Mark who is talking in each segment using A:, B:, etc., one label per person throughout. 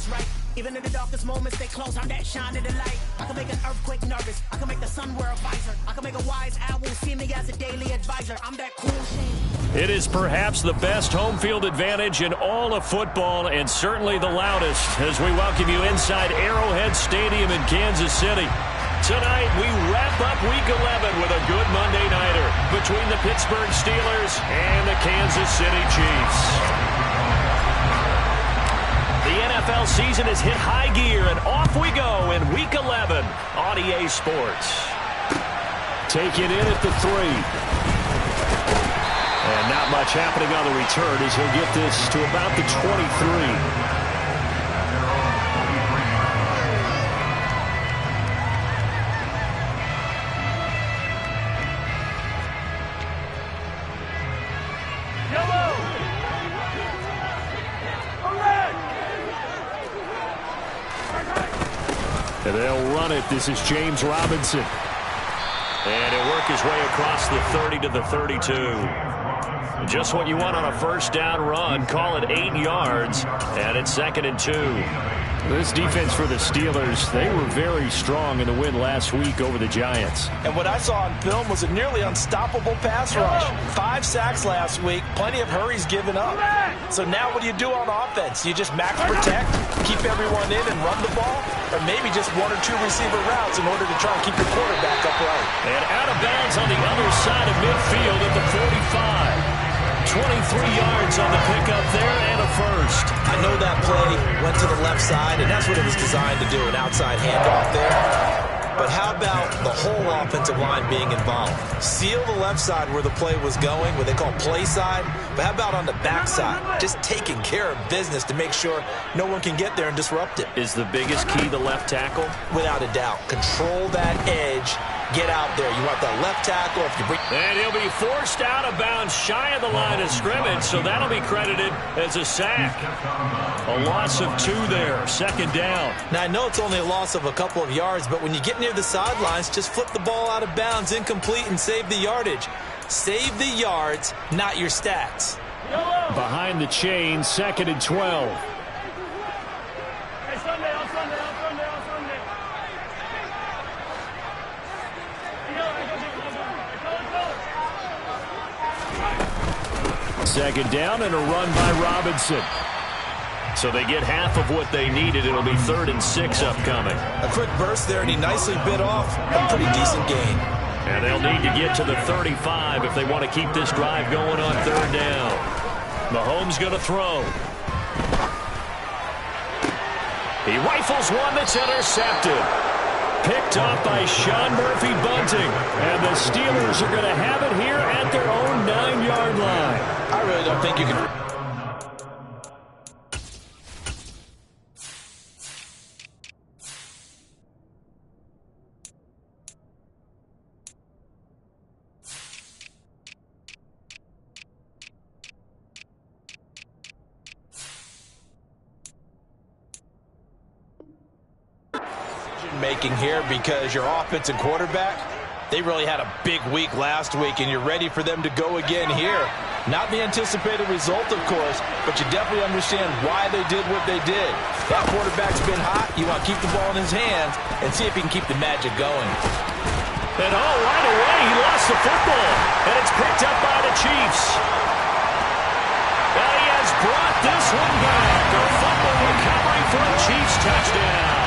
A: is right. Even in the darkest moments, they close. I'm that shine in the light. I can make an earthquake nervous. I can make the sun wear a visor. I can make a wise owl see me as a daily advisor. I'm that cool shit.
B: It is perhaps the best home field advantage in all of football, and certainly the loudest, as we welcome you inside Arrowhead Stadium in Kansas City. Tonight, we wrap up Week 11 with a good Monday nighter between the Pittsburgh Steelers and the Kansas City Chiefs. The NFL season has hit high gear, and off we go in Week 11 on EA Sports. Taken in at the 3. And not much happening on the return as he'll get this to about the 23. And they'll run it. This is James Robinson. And he'll work his way across the 30 to the 32. Just what you want on a first down run. Call it 8 yards. And it's 2nd and 2. This defense for the Steelers, they were very strong in the win last week over the Giants.
C: And what I saw on film was a nearly unstoppable pass rush. 5 sacks last week, plenty of hurries given up. So now what do you do on offense? You just max protect, keep everyone in and run the ball? Or maybe just 1 or 2 receiver routes in order to try and keep your quarterback upright.
B: And out of bounds on the other side of midfield at the 45. 23 yards on the pickup there and a first.
C: I know that play went to the left side, and that's what it was designed to do, an outside handoff there. But how about the whole offensive line being involved? Seal the left side where the play was going, what they call play side. But how about on the back side? Just taking care of business to make sure no one can get there and disrupt it.
B: Is the biggest key the left tackle?
C: Without a doubt. Control that edge. Get out there. You want that left tackle. If you bring...
B: And he'll be forced out of bounds shy of the line of scrimmage, so that'll be credited as a sack. A loss of 2 there, 2nd down.
C: Now, I know it's only a loss of a couple of yards, but when you get near the sidelines, just flip the ball out of bounds, incomplete, and save the yardage. Save the yards, not your stats.
B: Behind the chain, 2nd and 12. Second down and a run by Robinson. So they get half of what they needed. It'll be 3rd and 6 upcoming.
C: A quick burst there, and he nicely bit off a pretty decent gain.
B: And they'll need to get to the 35 if they want to keep this drive going on 3rd down. Mahomes going to throw. He rifles one that's intercepted. Picked up by Sean Murphy-Bunting. And the Steelers are going to have it here at their own 9-yard line.
C: I really don't think you can... making here because your offense and quarterback, they really had a big week last week, and you're ready for them to go again here. Not the anticipated result, of course, but you definitely understand why they did what they did. That quarterback's been hot. You want to keep the ball in his hands and see if he can keep the magic going.
B: And right away, he lost the football, and it's picked up by the Chiefs. And he has brought this one back. A fumble recovery for a Chiefs touchdown.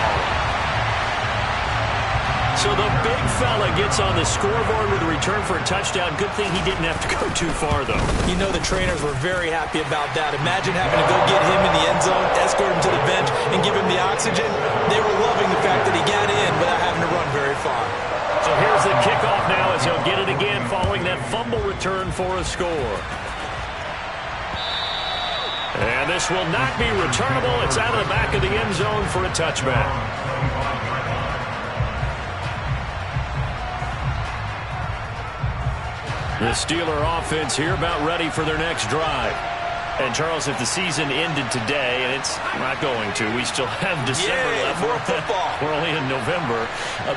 B: So the big fella gets on the scoreboard with a return for a touchdown. Good thing he didn't have to go too far, though.
C: You know the trainers were very happy about that. Imagine having to go get him in the end zone, escort him to the bench, and give him the oxygen. They were loving the fact that he got in without having to run very far.
B: So here's the kickoff now as he'll get it again following that fumble return for a score. And this will not be returnable. It's out of the back of the end zone for a touchback. The Steeler offense here about ready for their next drive. And, Charles, if the season ended today, and it's not going to, we still have December left.
C: More football.
B: We're only in November.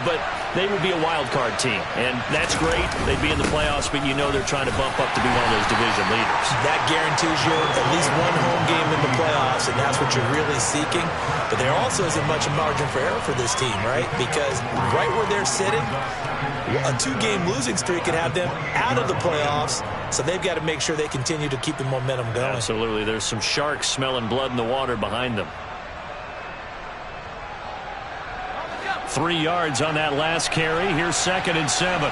B: But they would be a wild card team. And that's great. They'd be in the playoffs, but you know they're trying to bump up to be one of those division leaders.
C: That guarantees you at least one home game in the playoffs, and that's what you're really seeking. But there also isn't much margin for error for this team, right? Because right where they're sitting, a 2-game losing streak could have them out of the playoffs, so they've got to make sure they continue to keep the momentum going.
B: Absolutely. There's some sharks smelling blood in the water behind them. 3 yards on that last carry. Here's 2nd and 7.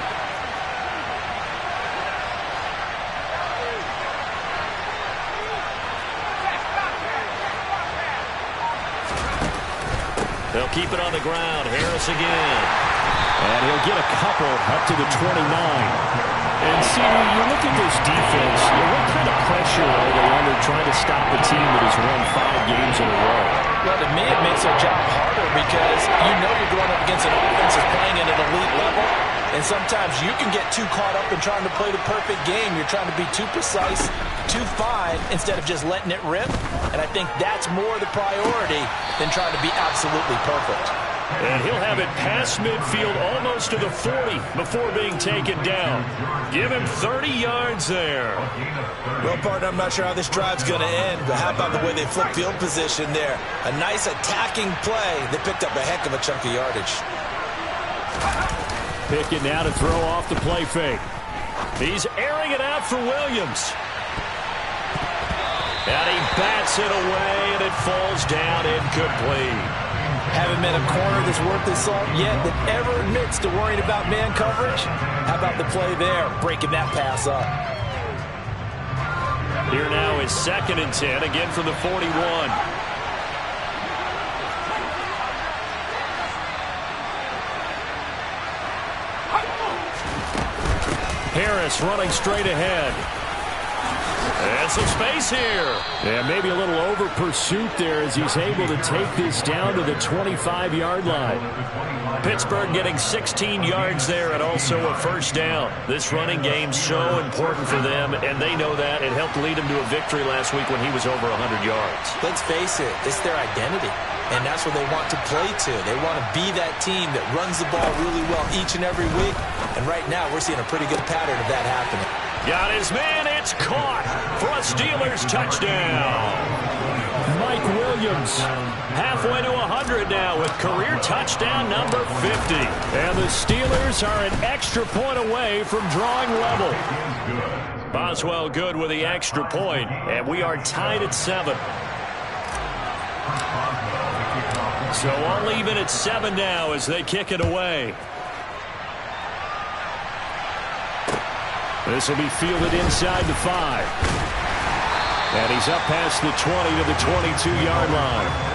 B: They'll keep it on the ground. Harris again.
D: And he'll get a couple up to the 29. And see, you look at this defense, what kind of pressure are they under trying to stop a team that has won 5 games in a row?
C: Well, to me, it makes their job harder because you know you're going up against an offense that's playing at an elite level. And sometimes you can get too caught up in trying to play the perfect game. You're trying to be too precise, too fine, instead of just letting it rip. And I think that's more the priority than trying to be absolutely perfect.
B: And he'll have it past midfield almost to the 40 before being taken down. Give him 30 yards there.
C: Well, partner, I'm not sure how this drive's going to end, but how about the way they flip field position there? A nice attacking play. They picked up a heck of a chunk of yardage.
B: Pickett now to throw off the play fake. He's airing it out for Williams. And he bats it away, and it falls down incomplete.
C: Haven't met a corner that's worth his salt yet that ever admits to worrying about man coverage. How about the play there, breaking that pass up?
B: Here now is 2nd and 10, again from the 41. Harris running straight ahead. And some space here.
D: And maybe a little over pursuit there as he's able to take this down to the 25-yard line.
B: Pittsburgh getting 16 yards there and also a first down. This running game so important for them, and they know that. It helped lead them to a victory last week when he was over 100 yards.
C: Let's face it, it's their identity. And that's what they want to play to. They want to be that team that runs the ball really well each and every week. And right now, we're seeing a pretty good pattern of that happening.
B: Got his man. It's caught for a Steelers touchdown.
D: Mike Williams.
B: Halfway to 100 now with career touchdown number 50.
D: And the Steelers are an extra point away from drawing level.
B: Boswell good with the extra point, and we are tied at 7. So all even at 7 now as they kick it away.
D: This will be fielded inside the 5. And he's up past the 20 to the 22-yard line.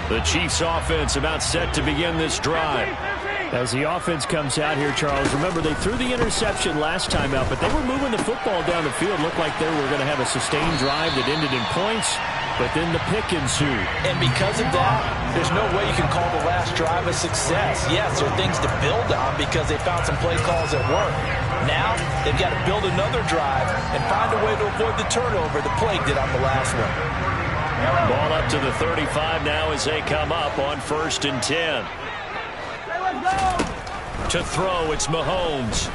B: The Chiefs offense about set to begin this drive.
D: As the offense comes out here, Charles, remember they threw the interception last time out, but they were moving the football down the field. Looked like they were going to have a sustained drive that ended in points, but then the pick ensued.
C: And because of that, there's no way you can call the last drive a success. Yes, there are things to build on because they found some play calls that work. Now, they've got to build another drive and find a way to avoid the turnover the Plague did on the last one.
B: Ball up to the 35 now as they come up on 1st and 10. To throw, it's Mahomes.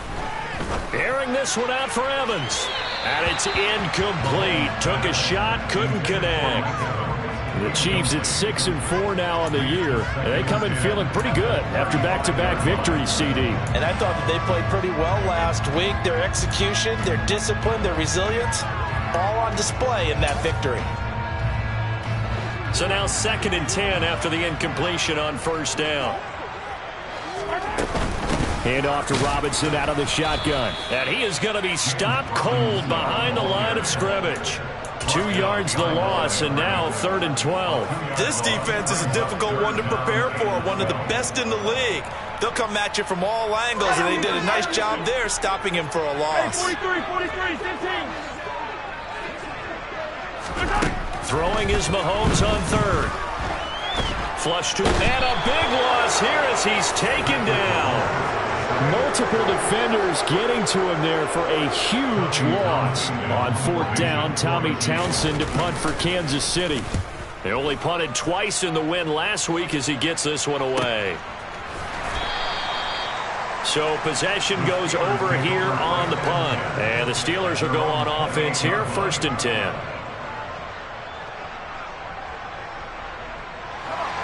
B: Airing this one out for Evans. And it's incomplete. Took a shot, couldn't connect.
D: The Chiefs at 6-4 now on the year. They come in feeling pretty good after back-to-back victories, CD.
C: And I thought that they played pretty well last week. Their execution, their discipline, their resilience, all on display in that victory.
B: So now 2nd and 10 after the incompletion on 1st down.
D: Hand off to Robinson out of the shotgun.
B: And he is going to be stopped cold behind the line of scrimmage. 2 yards the loss, and now 3rd and 12.
C: This defense is a difficult one to prepare for, one of the best in the league. They'll come at you from all angles, and they did a nice job there stopping him for a loss.
E: Hey, 43, 15.
B: Throwing is Mahomes on 3rd. Flush to, and a big loss here as he's taken down.
D: Multiple defenders getting to him there for a huge loss. On 4th down, Tommy Townsend to punt for Kansas City. They only punted twice in the win last week as he gets this one away. So possession goes over here on the punt. And the Steelers will go on offense here, 1st and 10.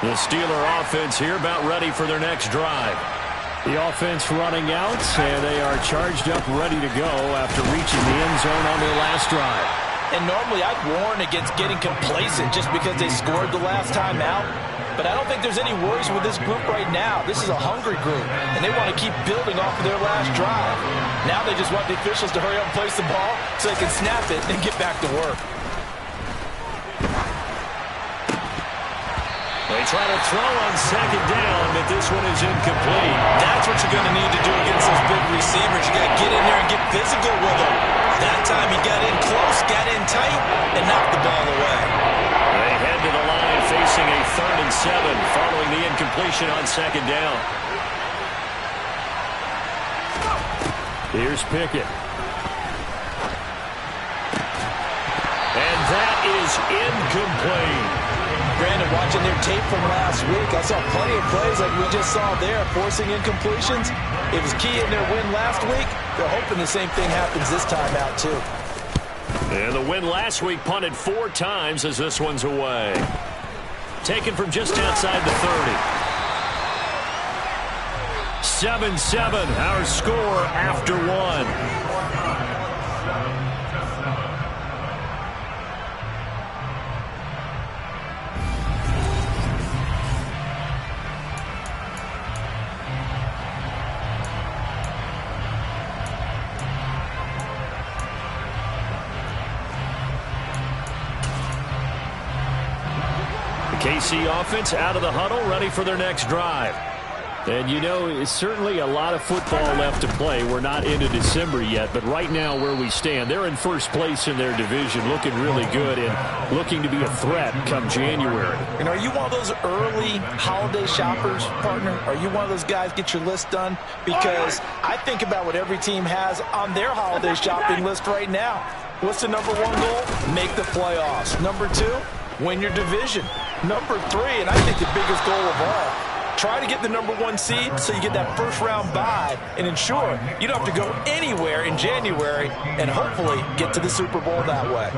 D: The Steeler offense here about ready for their next drive. The offense running out, and they are charged up, ready to go after reaching the end zone on their last drive.
C: And normally I'd warn against getting complacent just because they scored the last time out. But I don't think there's any worries with this group right now. This is a hungry group, and they want to keep building off of their last drive. Now they just want the officials to hurry up and place the ball so they can snap it and get back to work.
B: They try to throw on 2nd down, but this one is incomplete.
C: That's what you're going to need to do against those big receivers. You got to get in there and get physical with them. That time he got in close, got in tight, and knocked the ball away.
B: They head to the line facing a 3rd and 7 following the incompletion on 2nd down.
D: Here's Pickett.
B: And that is incomplete.
C: Brandon, watching their tape from last week, I saw plenty of plays like we just saw there, forcing incompletions. It was key in their win last week. They're hoping the same thing happens this time out, too.
B: And the win last week punted 4 times as this one's away. Taken from just outside the 30. 7-7, our score after 1. KC offense out of the huddle, ready for their next drive. And, you know, it's certainly a lot of football left to play. We're not into December yet, but right now where we stand, they're in 1st place in their division, looking really good and looking to be a threat come January.
C: And are you one of those early holiday shoppers, partner? Are you one of those guys get your list done? Because I think about what every team has on their holiday shopping list right now. What's the #1 goal? Make the playoffs. #2, win your division. #3, and I think the biggest goal of all, try to get the #1 seed so you get that 1st-round bye and ensure you don't have to go anywhere in January and hopefully get to the Super Bowl that way.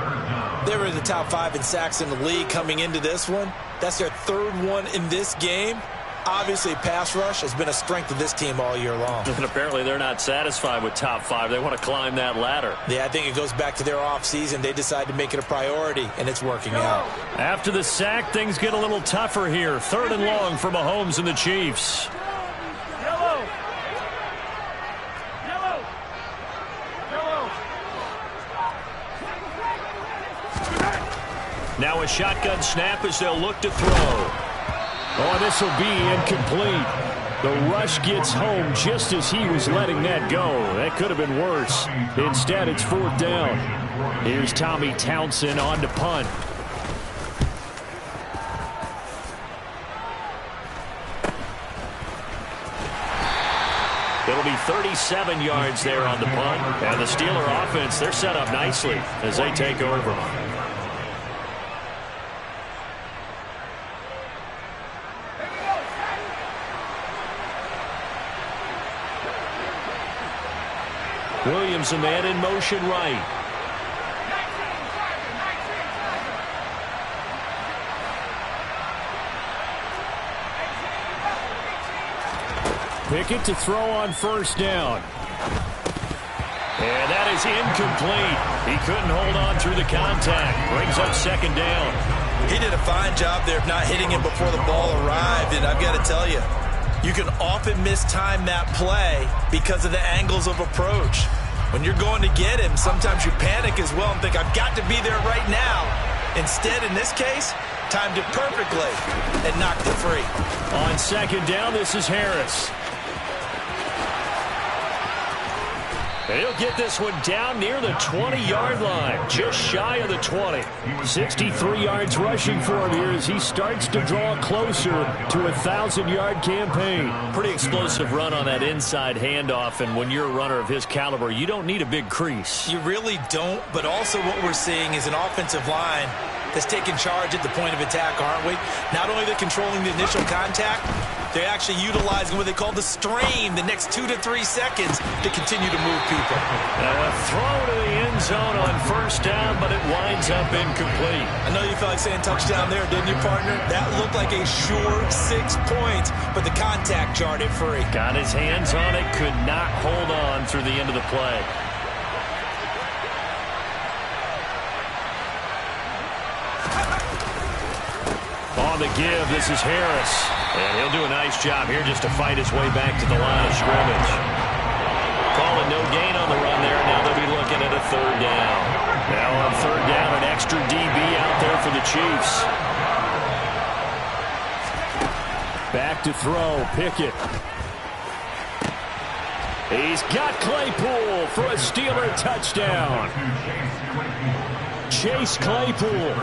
C: They were in the top 5 in sacks in the league coming into this one. That's their 3rd one in this game. Obviously, pass rush has been a strength of this team all year long.
B: And apparently they're not satisfied with top 5. They want to climb that ladder.
C: Yeah, I think it goes back to their offseason. They decided to make it a priority, and it's working out.
B: After the sack, things get a little tougher here. 3rd and long for Mahomes and the Chiefs. Now a shotgun snap as they'll look to throw.
D: Oh, this will be incomplete. The rush gets home just as he was letting that go. That could have been worse. Instead, it's 4th down. Here's Tommy Townsend on to punt.
B: It'll be 37 yards there on the punt. And the Steeler offense, they're set up nicely as they take over. Williams, a man in motion right.
D: Pickett to throw on 1st down.
B: And that is incomplete. He couldn't hold on through the contact. Brings up 2nd down.
C: He did a fine job there of not hitting him before the ball arrived, and I've got to tell you, you can often mistime that play because of the angles of approach. When you're going to get him, sometimes you panic as well and think, I've got to be there right now. Instead, in this case, timed it perfectly and knocked it free.
D: On 2nd down, this is Harris. And he'll get this one down near the 20-yard line, just shy of the 20. 63 yards rushing for him here as he starts to draw closer to a 1,000-yard campaign.
B: Pretty explosive run on that inside handoff, and when you're a runner of his caliber, you don't need a big crease.
C: You really don't, but also what we're seeing is an offensive line that's taking charge at the point of attack, aren't we? Not only are they controlling the initial contact, they're actually utilizing what they call the strain, the next 2 to 3 seconds to continue to move people.
B: Now a throw to the end zone on first down, but it winds up incomplete.
C: I know you felt like saying touchdown there, didn't you, partner? That looked like a sure 6 points, but the contact jarred it free.
B: Got his hands on it, could not hold on through the end of the play. On the give, this is Harris. And he'll do a nice job here just to fight his way back to the line of scrimmage. Calling no gain on the run there. Now they'll be looking at a third down. Now on third down, an extra DB out there for the Chiefs.
D: Back to throw, Pickett. He's got Claypool for a Steeler touchdown. Chase Claypool,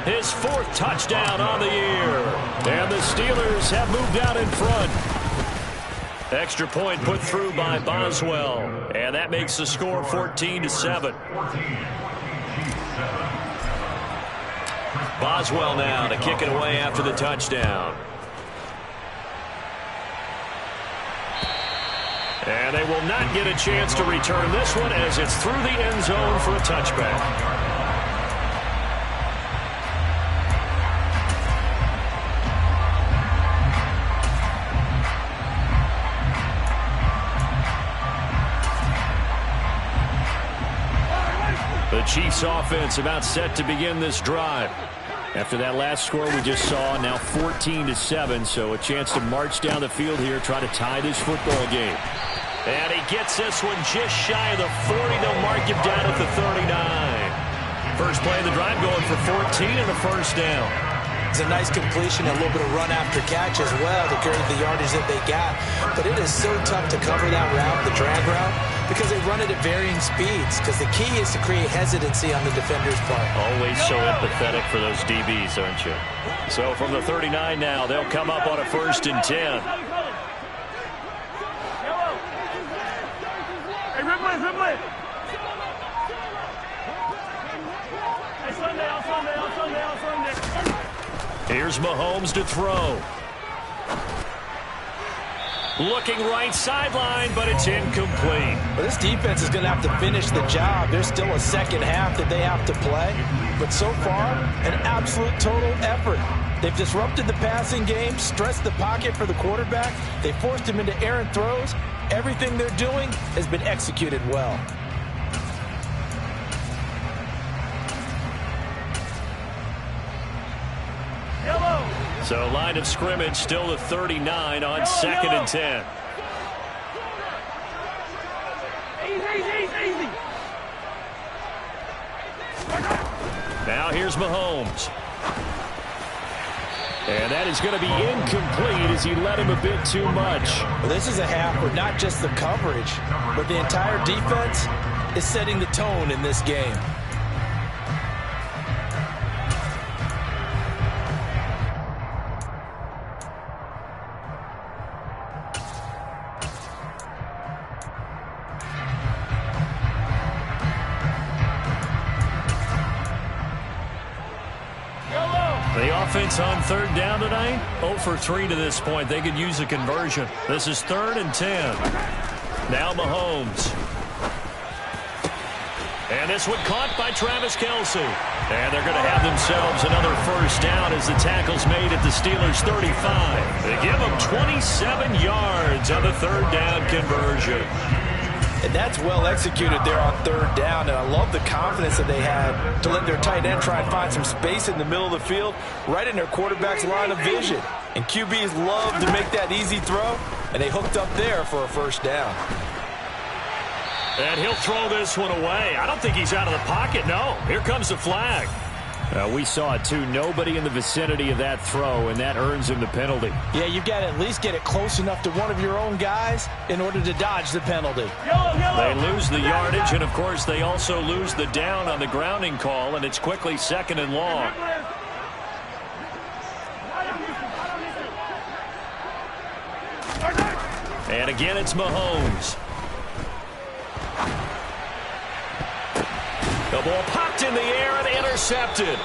D: his 4th touchdown on the year. And the Steelers have moved out in front.
B: Extra point put through by Boswell. And that makes the score 14-7. Boswell now to kick it away after the touchdown. And they will not get a chance to return this one as it's through the end zone for a touchback. The Chiefs offense about set to begin this drive. After that last score we just saw, now 14-7, so a chance to march down the field here, try to tie this football game. And he gets this one just shy of the 40. They'll mark him down at the 39. First play of the drive going for 14 and a first down.
C: It's a nice completion, a little bit of run after catch as well to carry the yardage that they got. But it is so tough to cover that route, the drag route, because they run it at varying speeds. Because the key is to create hesitancy on the defender's part.
B: Always so empathetic for those DBs, aren't you? So from the 39 now, they'll come up on a 1st and 10. Here's Mahomes to throw. Looking right sideline, but it's incomplete.
C: Well, this defense is going to have to finish the job. There's still a second half that they have to play. But so far, an absolute total effort. They've disrupted the passing game, stressed the pocket for the quarterback. They forced him into errant throws. Everything they're doing has been executed well.
B: So line of scrimmage still the 39 on 2nd and 10. Now here's Mahomes. And that is going to be incomplete as he led him a bit too much.
C: Well, this is a half where not just the coverage, but the entire defense is setting the tone in this game.
B: Offense on third down tonight, 0 for 3 to this point. They could use a conversion. This is 3rd and 10. Now Mahomes. And this one caught by Travis Kelce. And they're going to have themselves another first down as the tackle's made at the Steelers' 35. They give them 27 yards on the third down conversion.
C: And that's well executed there on third down. And I love the confidence that they had to let their tight end try and find some space in the middle of the field, right in their quarterback's line of vision. And QBs love to make that easy throw, and they hooked up there for a first down.
B: And he'll throw this one away. I don't think he's out of the pocket, no. Here comes the flag.
D: We saw it, too. Nobody in the vicinity of that throw, and that earns him the penalty.
C: Yeah, you've got to at least get it close enough to one of your own guys in order to dodge the penalty.
B: They lose the yardage, and, of course, they also lose the down on the grounding call, and it's quickly 2nd and long. And again, it's Mahomes. The ball popped in the air and intercepted.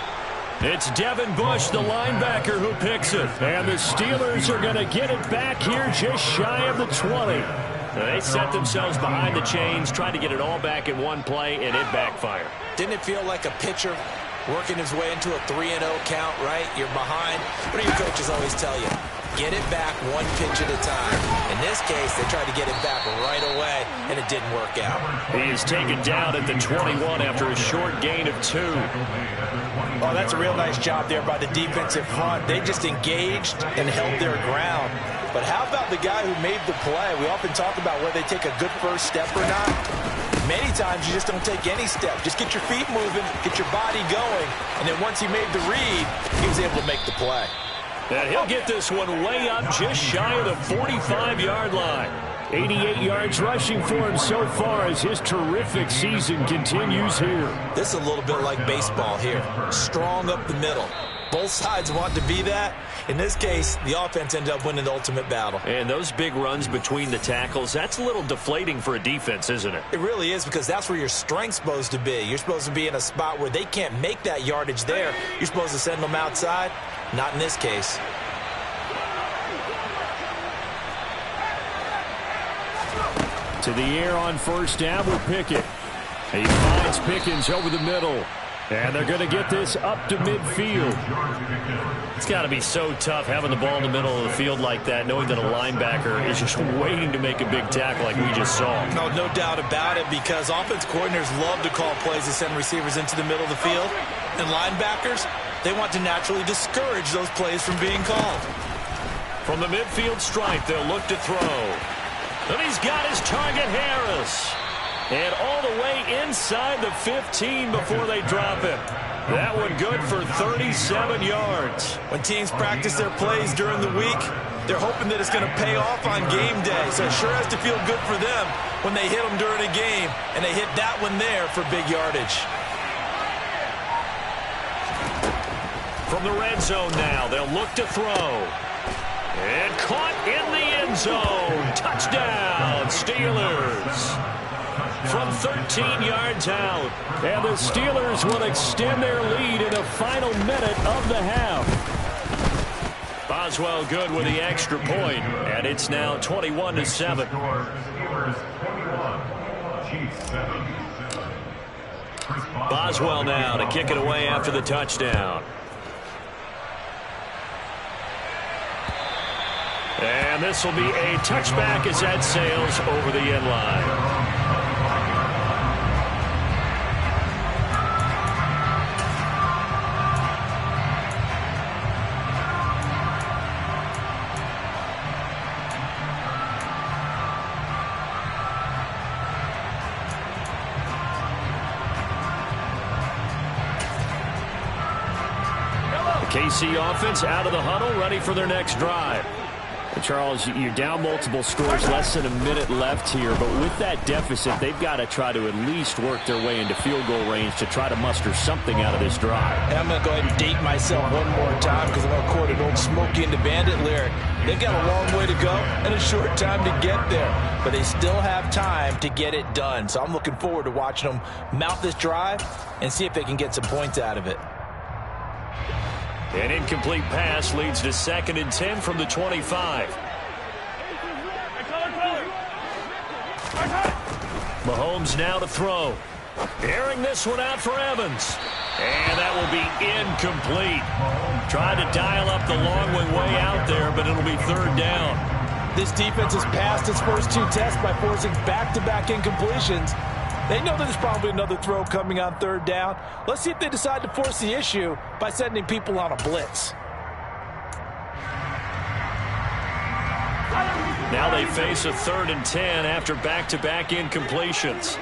B: It's Devin Bush, the linebacker, who picks it. And the Steelers are going to get it back here just shy of the 20. They set themselves behind the chains, tried to get it all back in one play, and it backfired.
C: Didn't it feel like a pitcher working his way into a 3-0 count, right? You're behind. What do your coaches always tell you? Get it back one pitch at a time. In this case, they tried to get it back right away, and it didn't work out.
B: He is taken down at the 21 after a short gain of 2.
C: Oh, that's a real nice job there by the defensive front. They just engaged and held their ground. But how about the guy who made the play? We often talk about whether they take a good first step or not. Many times you just don't take any step. Just get your feet moving, get your body going, and then once he made the read, he was able to make the play.
B: And he'll get this one way up just shy of the 45-yard line.
D: 88 yards rushing for him so far as his terrific season continues here.
C: This is a little bit like baseball here. Strong up the middle. Both sides want to be that. In this case, the offense ended up winning the ultimate battle.
B: And those big runs between the tackles, that's a little deflating for a defense, isn't it?
C: It really is, because that's where your strength's supposed to be. You're supposed to be in a spot where they can't make that yardage there. You're supposed to send them outside. Not in this case.
D: To the air on first down with Pickett. He finds Pickens over the middle. And they're going to get this up to midfield.
B: It's got to be so tough having the ball in the middle of the field like that, knowing that a linebacker is just waiting to make a big tackle like we just saw.
C: No doubt about it, because offense coordinators love to call plays to send receivers into the middle of the field. And linebackers, they want to naturally discourage those plays from being called.
B: From the midfield stripe, they'll look to throw. And he's got his target, Harris. And all the way inside the 15 before they drop him. That one good for 37 yards.
C: When teams practice their plays during the week, they're hoping that it's going to pay off on game day. So it sure has to feel good for them when they hit them during a game, and they hit that one there for big yardage.
B: From the red zone now, they'll look to throw. And caught in the end zone. Touchdown, Steelers. From 13 yards out.
D: And the Steelers will extend their lead in the final minute of the half.
B: Boswell good with the extra point, and it's now 21-7. Boswell now to kick it away after the touchdown. And this will be a touchback as that sails over the end line. KC offense out of the huddle, ready for their next drive.
D: Charles, you're down multiple scores, less than a minute left here, but with that deficit, they've got to try to at least work their way into field goal range to try to muster something out of this drive.
C: And I'm going to go ahead and date myself one more time, because I'm going to quote an old Smokey and the Bandit lyric. They've got a long way to go and a short time to get there, but they still have time to get it done. So I'm looking forward to watching them mount this drive and see if they can get some points out of it.
B: An incomplete pass leads to 2nd and 10 from the 25. Mahomes now to throw. Airing this one out for Evans. And that will be incomplete. Tried to dial up the long way out there, but it'll be 3rd down.
C: This defense has passed its first 2 tests by forcing back-to-back incompletions. They know that there's probably another throw coming on 3rd down. Let's see if they decide to force the issue by sending people on a blitz.
B: Now they face a 3rd and 10 after back-to-back incompletions.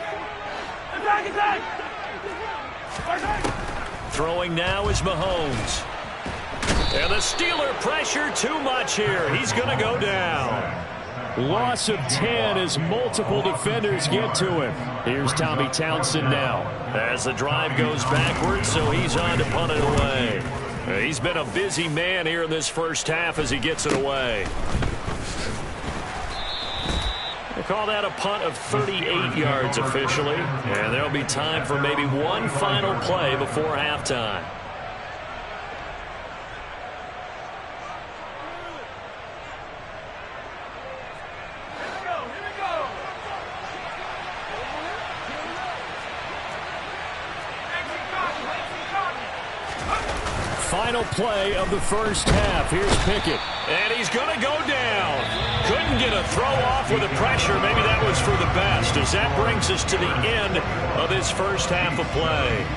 B: Throwing now is Mahomes. And the Steeler pressure too much here. He's going to go down.
D: Loss of 10 as multiple defenders get to him. Here's Tommy Townsend now.
B: As the drive goes backwards, so he's on to punt it away. He's been a busy man here in this first half as he gets it away. They call that a punt of 38 yards officially. And there'll be time for maybe one final play before halftime.
D: Final play of the first half. Here's Pickett.
B: And he's going to go down. Couldn't get a throw off with the pressure. Maybe that was for the best, as that brings us to the end of this first half of play.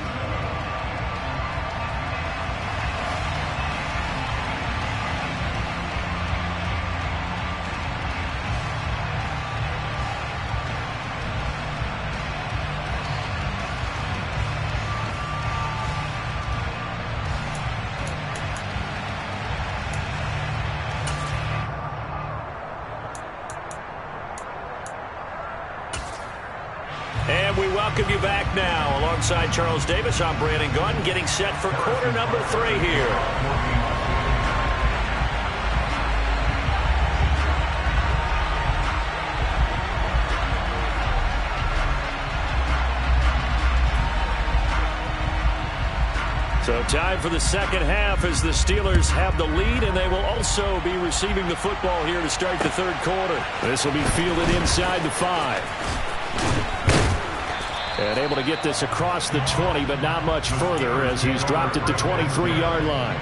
B: And we welcome you back now. Alongside Charles Davis, I'm Brandon Gaudin, getting set for quarter number 3 here. So time for the second half as the Steelers have the lead, and they will also be receiving the football here to start the third quarter.
D: This will be fielded inside the 5. And able to get this across the 20, but not much further as he's dropped it to 23-yard line.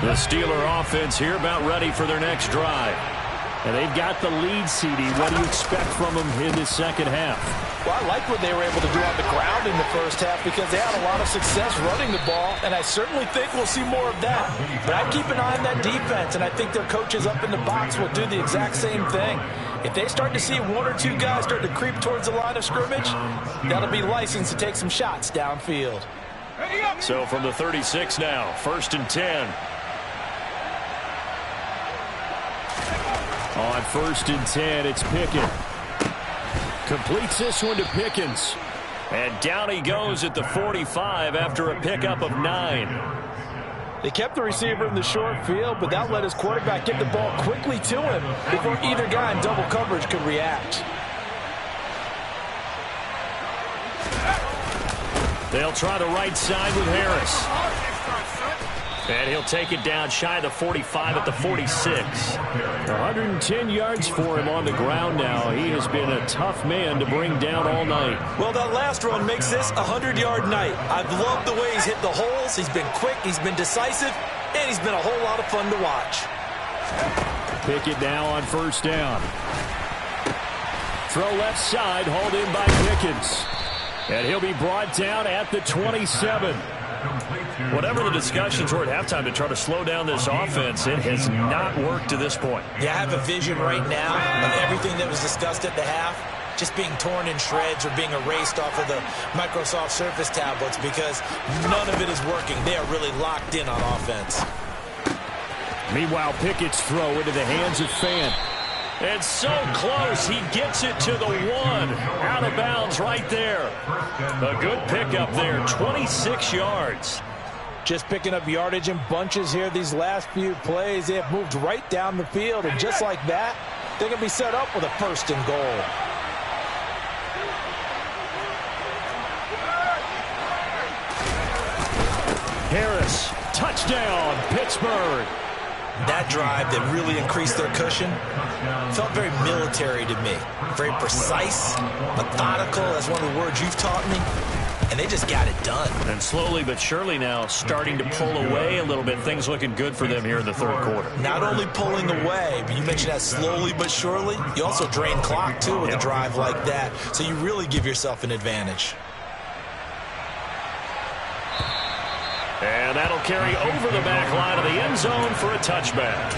B: The Steeler offense here about ready for their next drive.
D: And they've got the lead, CD. What do you expect from them in the second half?
C: Well, I like what they were able to do on the ground in the first half because they had a lot of success running the ball, and I certainly think we'll see more of that. But I keep an eye on that defense, and I think their coaches up in the box will do the exact same thing. If they start to see one or two guys start to creep towards the line of scrimmage, that'll be licensed to take some shots downfield.
B: So from the 36 now, 1st and 10.
D: On 1st and 10, it's Pickett. Completes this one to Pickens.
B: And down he goes at the 45 after a pickup of 9.
C: They kept the receiver in the short field, but that let his quarterback get the ball quickly to him before either guy in double coverage could react.
B: They'll try the right side with Harris. And he'll take it down shy of the 45 at the 46.
D: 110 yards for him on the ground now. He has been a tough man to bring down all night.
C: Well, that last run makes this a 100-yard night. I've loved the way he's hit the holes. He's been quick, he's been decisive, and he's been a whole lot of fun to watch.
D: Pickett now on 1st down. Throw left side, hauled in by Pickens. And he'll be brought down at the 27.
B: Whatever the discussions were at halftime to try to slow down this offense, it has not worked to this point.
C: Yeah, I have a vision right now of everything that was discussed at the half just being torn in shreds or being erased off of the Microsoft Surface tablets because none of it is working. They are really locked in on offense.
D: Meanwhile, Pickett's throw into the hands of Fant.
B: And so close, he gets it to the 1. Out of bounds right there. A good pickup there, 26 yards.
C: Just picking up yardage in bunches here these last few plays. They have moved right down the field, and just like that, they're going to be set up with a 1st and goal.
D: Harris, touchdown, Pittsburgh.
C: That drive that really increased their cushion felt very military to me. Very precise, methodical, that's one of the words you've taught me. And they just got it done.
B: And slowly but surely now starting to pull away a little bit. Things looking good for them here in the third quarter.
C: Not only pulling away, but you mentioned that slowly but surely. You also drain clock, too, with a drive like that. So you really give yourself an advantage.
B: And that'll carry over the back line of the end zone for a touchback.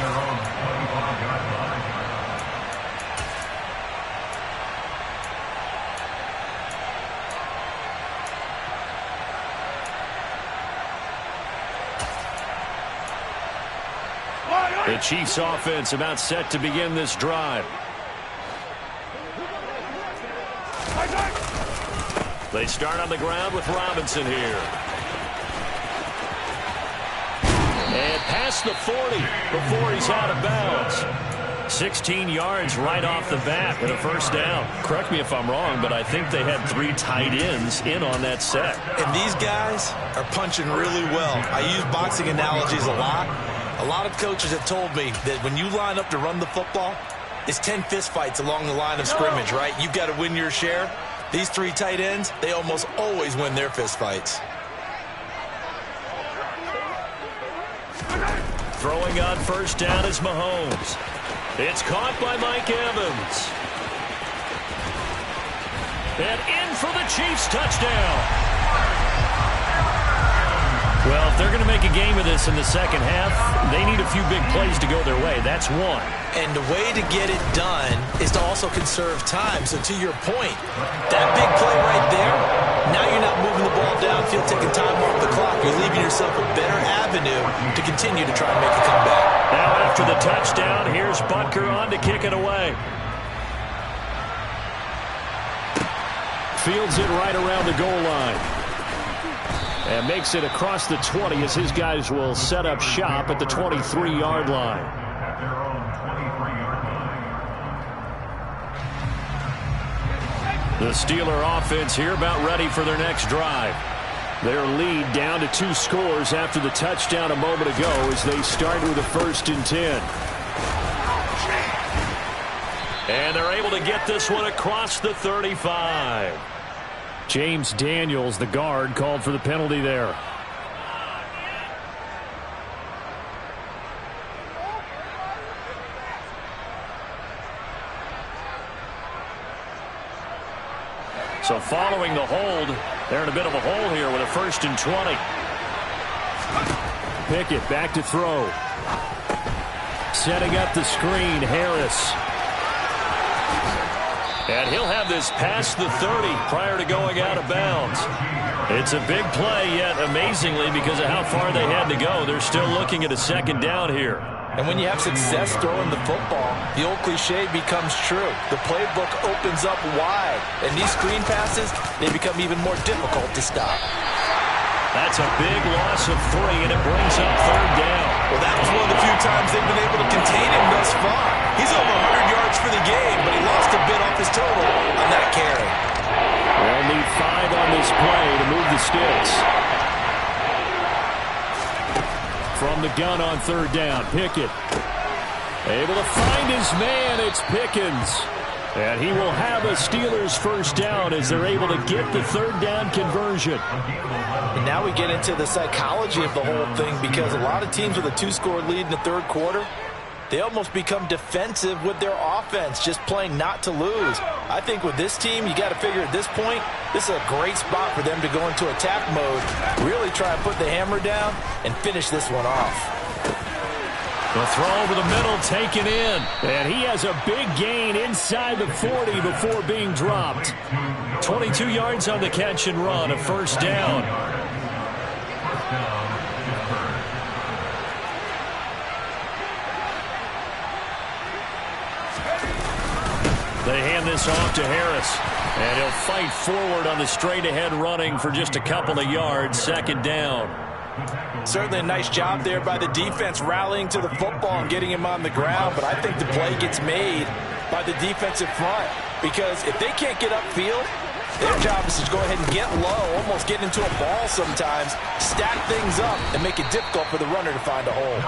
D: The Chiefs offense about set to begin this drive. They start on the ground with Robinson here. And past the 40 before he's out of bounds. 16 yards right off the bat and a first down.
C: Correct me if I'm wrong, but I think they had 3 tight ends in on that set. And these guys are punching really well. I use boxing analogies a lot. A lot of coaches have told me that when you line up to run the football, it's 10 fistfights along the line of scrimmage, right? You've got to win your share. These 3 tight ends, they almost always win their fistfights.
D: Throwing on first down is Mahomes. It's caught by Mike Evans. And in for the Chiefs touchdown. Well, if they're going to make a game of this in the second half, they need a few big plays to go their way. That's one.
C: And the way to get it done is to also conserve time. So to your point, that big play right there, now you're not moving the ball downfield, taking time off the clock. You're leaving yourself a better avenue to continue to try and make a comeback.
D: Now after the touchdown, here's Butker on to kick it away. Fields it right around the goal line. And makes it across the 20 as his guys will set up shop at the 23-yard line. The Steeler offense here about ready for their next drive. Their lead down to 2 scores after the touchdown a moment ago as they start with a 1st and 10. And they're able to get this one across the 35. James Daniels, the guard, called for the penalty there. So following the hold, they're in a bit of a hole here with a 1st and 20. Pickett back to throw. Setting up the screen, Harris. And he'll have this past the 30 prior to going out of bounds. It's a big play, yet amazingly, because of how far they had to go, they're still looking at a 2nd down here.
C: And when you have success throwing the football, the old cliche becomes true. The playbook opens up wide, and these screen passes, they become even more difficult to stop.
D: That's a big loss of 3, and it brings up 3rd down.
C: Well, that was one of the few times they've been able to contain him thus far. He's over 100 yards for the game, but he lost a bit off his total on that carry.
D: They'll need 5 on this play to move the sticks. From the gun on 3rd down, Pickett. Able to find his man, it's Pickens. And he will have a Steelers 1st down as they're able to get the 3rd down conversion.
C: And now we get into the psychology of the whole thing, because a lot of teams with a 2-score lead in the 3rd quarter, they almost become defensive with their offense, just playing not to lose. I think with this team, you got to figure at this point, this is a great spot for them to go into attack mode, really try and put the hammer down and finish this one off.
D: The throw over the middle taken in. And he has a big gain inside the 40 before being dropped. 22 yards on the catch and run, a 1st down. They hand this off to Harris. And he'll fight forward on the straight-ahead running for just a couple of yards, 2nd down.
C: Certainly a nice job there by the defense rallying to the football and getting him on the ground, but I think the play gets made by the defensive front, because if they can't get upfield, their job is to go ahead and get low, almost get into a ball sometimes, stack things up, and make it difficult for the runner to find a hole.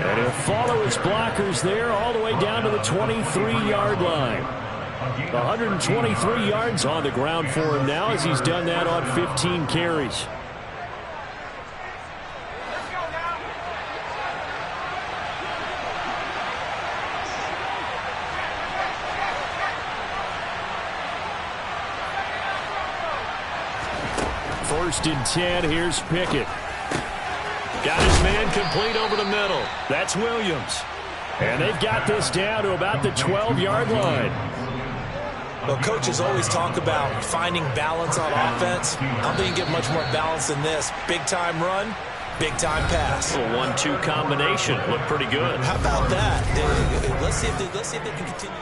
D: And he'll follow his blockers there all the way down to the 23-yard line. 123 yards on the ground for him now as he's done that on 15 carries. First and 10, here's Pickett. Got his man complete over the middle. That's Williams. And they've got this down to about the 12-yard line.
C: Well, coaches always talk about finding balance on offense. I don't think you get much more balance than this. Big-time run, Big-time pass.
B: A 1-2 combination. Looked pretty good.
C: How about that? Let's see if they can continue.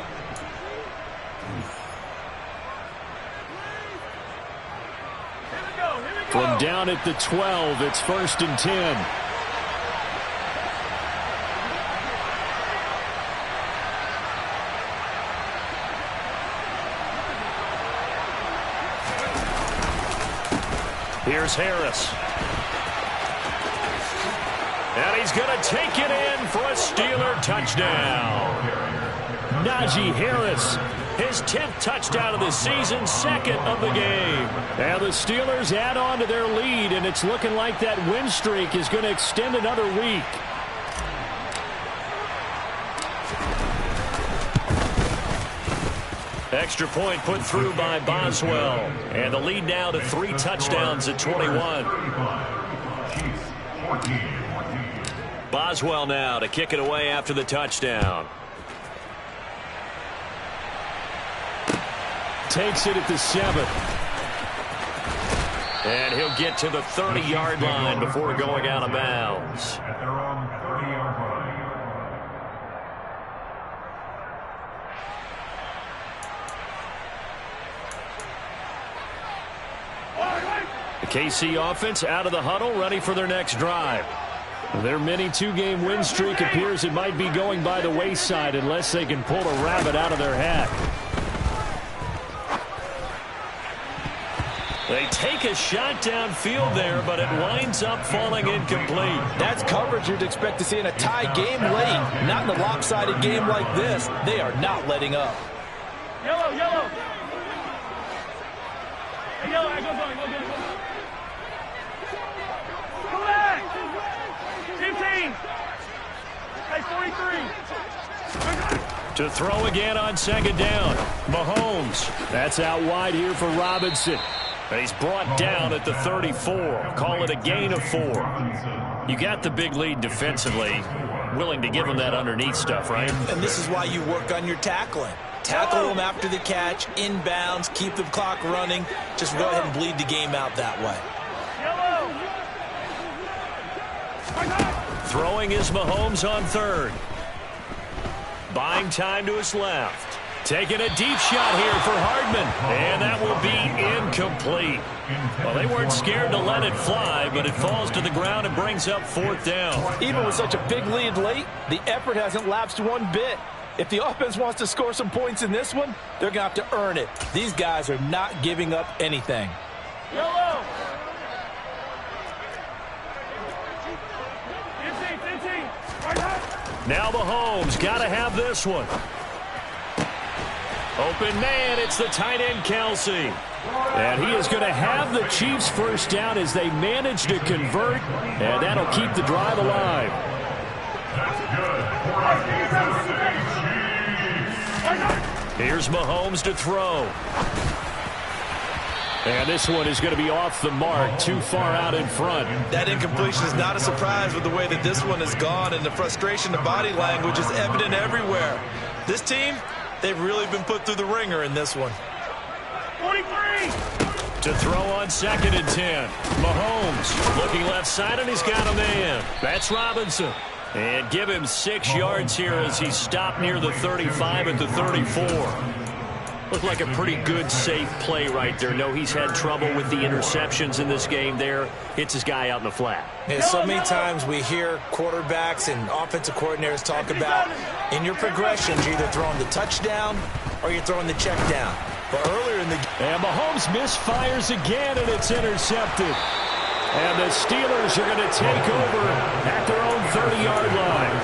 D: From down at the 12, it's 1st and 10.
B: Here's Harris. And he's going to take it in for a Steeler touchdown.
D: Najee Harris.
B: His 10th touchdown of the season, 2nd of the game.
D: And the Steelers add on to their lead, and it's looking like that win streak is going to extend another week.
B: Extra point put through by Boswell. And the lead now to 3 touchdowns at 21. Boswell now to kick it away after the touchdown.
D: Takes it at the 7.
B: And he'll get to the 30-yard line before going out of bounds.
E: At their own 30-yard line.
B: The KC offense out of the huddle, ready for their next drive.
D: Their mini 2-game win streak appears it might be going by the wayside unless they can pull a rabbit out of their hat.
B: They take a shot downfield there, but it winds up falling incomplete.
C: That's coverage you'd expect to see in a tie game late. Not in a lopsided game like this. They are not letting up.
F: Yellow, yellow. Hey, yellow, go. Go back. Team. Hey, 43.
B: To throw again on 2nd down. Mahomes.
D: That's out wide here for Robinson.
B: And he's brought down at the 34. Call it a gain of 4. You got the big lead defensively. Willing to give him that underneath stuff, right?
C: And this is why you work on your tackling. Tackle them after the catch, inbounds, keep the clock running. Just go ahead and bleed the game out that way.
B: Throwing is Mahomes on 3rd. Buying time to his left. Taking a deep shot here for Hardman. And that will be incomplete. Well, they weren't scared to let it fly, but it falls to the ground and brings up 4th down.
C: Even with such a big lead late, the effort hasn't lapsed one bit. If the offense wants to score some points in this one, they're going to have to earn it. These guys are not giving up anything.
F: Yellow.
B: Now Mahomes got to have this one. Open man, it's the tight end Kelsey.
D: And he is going to have the Chiefs first down as they manage to convert, and that'll keep the drive alive.
B: Here's Mahomes to throw.
D: And this one is going to be off the mark, too far out in front.
C: That incompletion is not a surprise with the way that this one has gone, and the frustration, the body language is evident everywhere. This team, they've really been put through the ringer in this one.
F: 43.
B: To throw on 2nd and 10. Mahomes looking left side, and he's got a man. That's Robinson. And give him 6 yards here as he stopped near the 35 at the 34. Looked like a pretty good, safe play right there. No, he's had trouble with the interceptions in this game there. Hits his guy out in the flat.
C: Yeah, so many times we hear quarterbacks and offensive coordinators talk about in your progressions, you're either throwing the touchdown or you're throwing the check down. But earlier in the game,
D: and Mahomes misfires again, and it's intercepted. And the Steelers are going to take over at their own 30-yard line.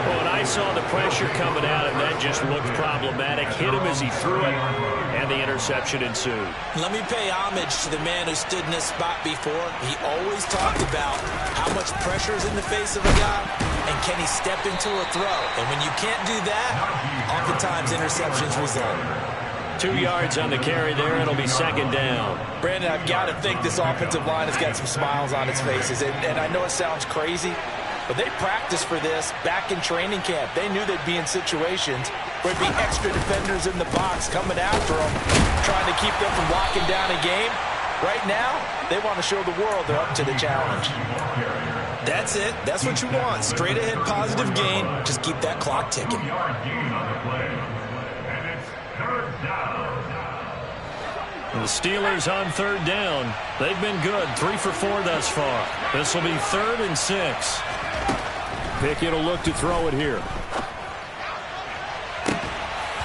B: Well, and I saw the pressure coming out, and that just looked problematic. Hit him as he threw it, and the interception ensued.
C: Let me pay homage to the man who stood in this spot before. He always talked about how much pressure is in the face of a guy, and can he step into a throw. And when you can't do that, oftentimes interceptions result.
B: 2 yards on the carry there. It'll be 2nd down.
C: Brandon, I've got to think this offensive line has got some smiles on its faces. And I know it sounds crazy, but they practiced for this back in training camp. They knew they'd be in situations where there'd be extra defenders in the box coming after them, trying to keep them from locking down a game. Right now, they want to show the world they're up to the challenge. That's it. That's what you want. Straight ahead positive gain. Just keep that clock ticking.
D: The Steelers on third down. They've been good. 3 for 4 thus far. This will be 3rd and 6. Pickett will look to throw it here.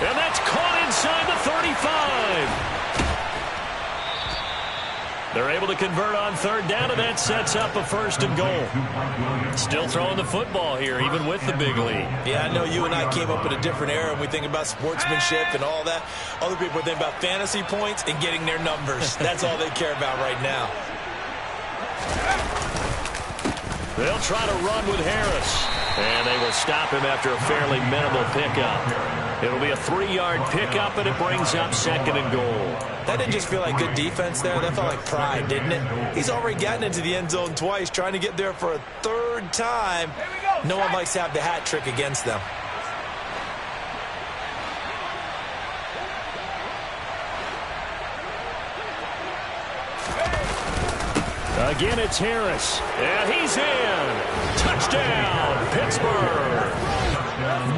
D: And that's caught inside the 35. They're able to convert on third down, and that sets up a 1st and goal. Still throwing the football here, even with the big lead.
C: Yeah, I know you and I came up in a different era, and we think about sportsmanship and all that. Other people think about fantasy points and getting their numbers. That's all they care about right now.
D: They'll try to run with Harris.
B: And they will stop him after a fairly minimal pickup. It'll be a 3-yard pickup, and it brings up 2nd and goal.
C: That didn't just feel like good defense there. That felt like pride, didn't it? He's already gotten into the end zone twice, trying to get there for a 3rd time. No one likes to have the hat trick against them.
D: Again, it's Harris. And he's in. Touchdown, Pittsburgh.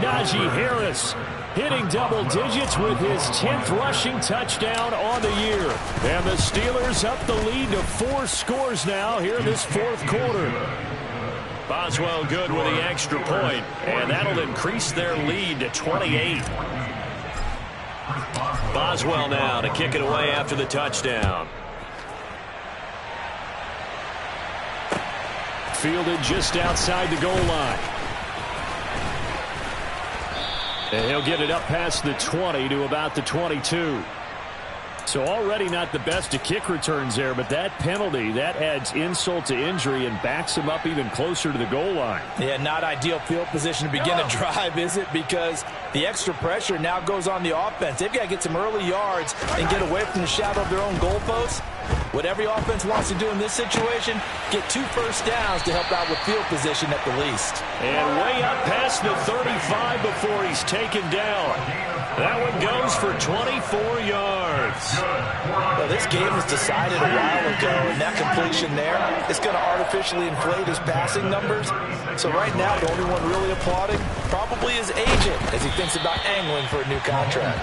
D: Najee Harris hitting double digits with his 10th rushing touchdown on the year. And the Steelers up the lead to 4 scores now here in this 4th quarter.
B: Boswell good with the extra point, and that'll increase their lead to 28. Boswell now to kick it away after the touchdown.
D: Fielded just outside the goal line. And he'll get it up past the 20 to about the 22. So already not the best of kick returns there, but that penalty, that adds insult to injury and backs him up even closer to the goal line.
C: Yeah, not ideal field position to begin a drive, is it? Because the extra pressure now goes on the offense. They've got to get some early yards and get away from the shadow of their own goalposts. What every offense wants to do in this situation, get 2 first downs to help out with field position at the least.
D: And way up past the 35 before he's taken down. That one goes for 24 yards.
C: Well, this game was decided a while ago, and that completion there is going to artificially inflate his passing numbers. So right now, the only one really applauding probably his agent as he thinks about angling for a new contract.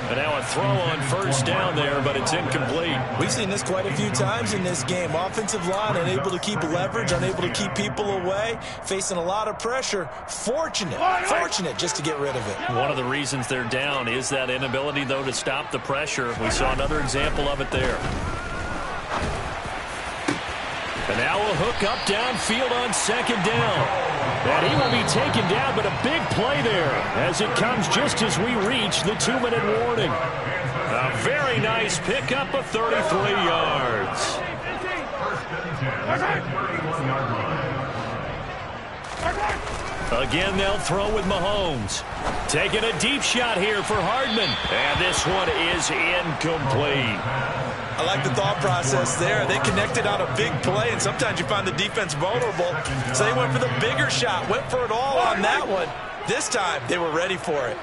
D: And now a throw on first down there, but it's incomplete.
C: We've seen this quite a few times in this game. Offensive line unable to keep leverage, unable to keep people away, facing a lot of pressure. Fortunate just to get rid of it.
D: One of the reasons they're down is that inability, though, to stop the pressure. We saw another example of it there. And now a hook up downfield on 2nd down. And he will be taken down, but a big play there as it comes just as we reach the 2-minute warning. A very nice pickup of 33 yards. Again, they'll throw with Mahomes. Taking a deep shot here for Hardman. And this one is incomplete.
C: I like the thought process there. They connected on a big play, and sometimes you find the defense vulnerable. So they went for the bigger shot, went for it all on that one. This time, they were ready for it.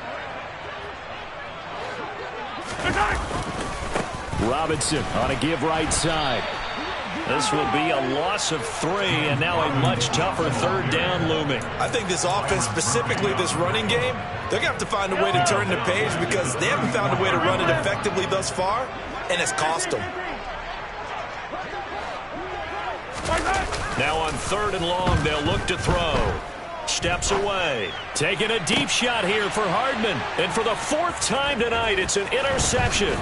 D: Robinson on a give right side. This will be a loss of 3, and now a much tougher 3rd down looming.
C: I think this offense, specifically this running game, they're going to have to find a way to turn the page because they haven't found a way to run it effectively thus far, and it's cost them.
D: Now on 3rd and long, they'll look to throw. Steps away. Taking a deep shot here for Hardman. And for the 4th time tonight, it's an interception.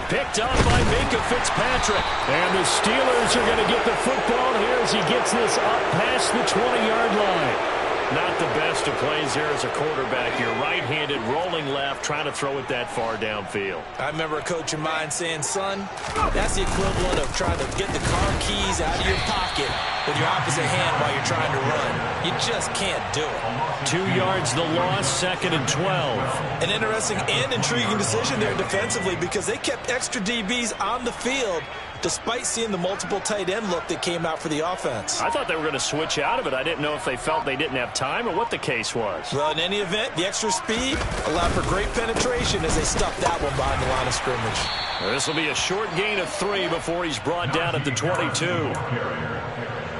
D: Picked up by Minkah Fitzpatrick. And the Steelers are going to get the football here as he gets this up past the 20-yard line. Not the best of plays there as a quarterback. You're right-handed, rolling left, trying to throw it that far downfield.
C: I remember a coach of mine saying, son, that's the equivalent of trying to get the car keys out of your pocket with your opposite hand while you're trying to run. You just can't do it.
D: 2 yards the loss, 2nd and 12.
C: An interesting and intriguing decision there defensively because they kept extra DBs on the field despite seeing the multiple tight end look that came out for the offense.
D: I thought they were going to switch out of it. I didn't know if they felt they didn't have time or what the case was.
C: Well, in any event, the extra speed allowed for great penetration as they stuffed that one behind the line of scrimmage.
D: This will be a short gain of 3 before he's brought down at the 22.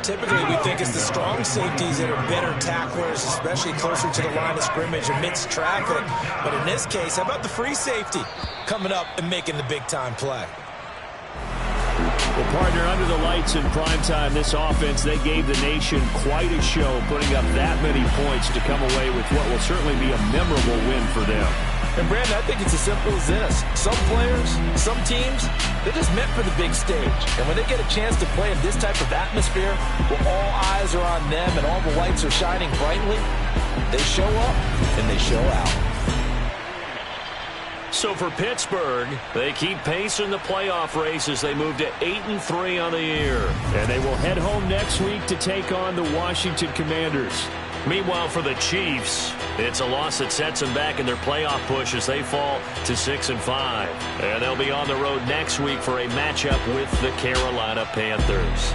C: Typically, we think it's the strong safeties that are better tacklers, especially closer to the line of scrimmage amidst traffic. But in this case, how about the free safety coming up and making the big-time play?
D: Well, partner, under the lights in primetime, this offense, they gave the nation quite a show, putting up that many points to come away with what will certainly be a memorable win for them.
C: And, Brandon, I think it's as simple as this. Some players, some teams, they're just meant for the big stage. And when they get a chance to play in this type of atmosphere where all eyes are on them and all the lights are shining brightly, they show up and they show out.
B: So for Pittsburgh, they keep pace in the playoff race as they move to 8-3 on the year.
D: And they will head home next week to take on the Washington Commanders.
B: Meanwhile, for the Chiefs, it's a loss that sets them back in their playoff push as they fall to 6-5. And they'll be on the road next week for a matchup with the Carolina Panthers.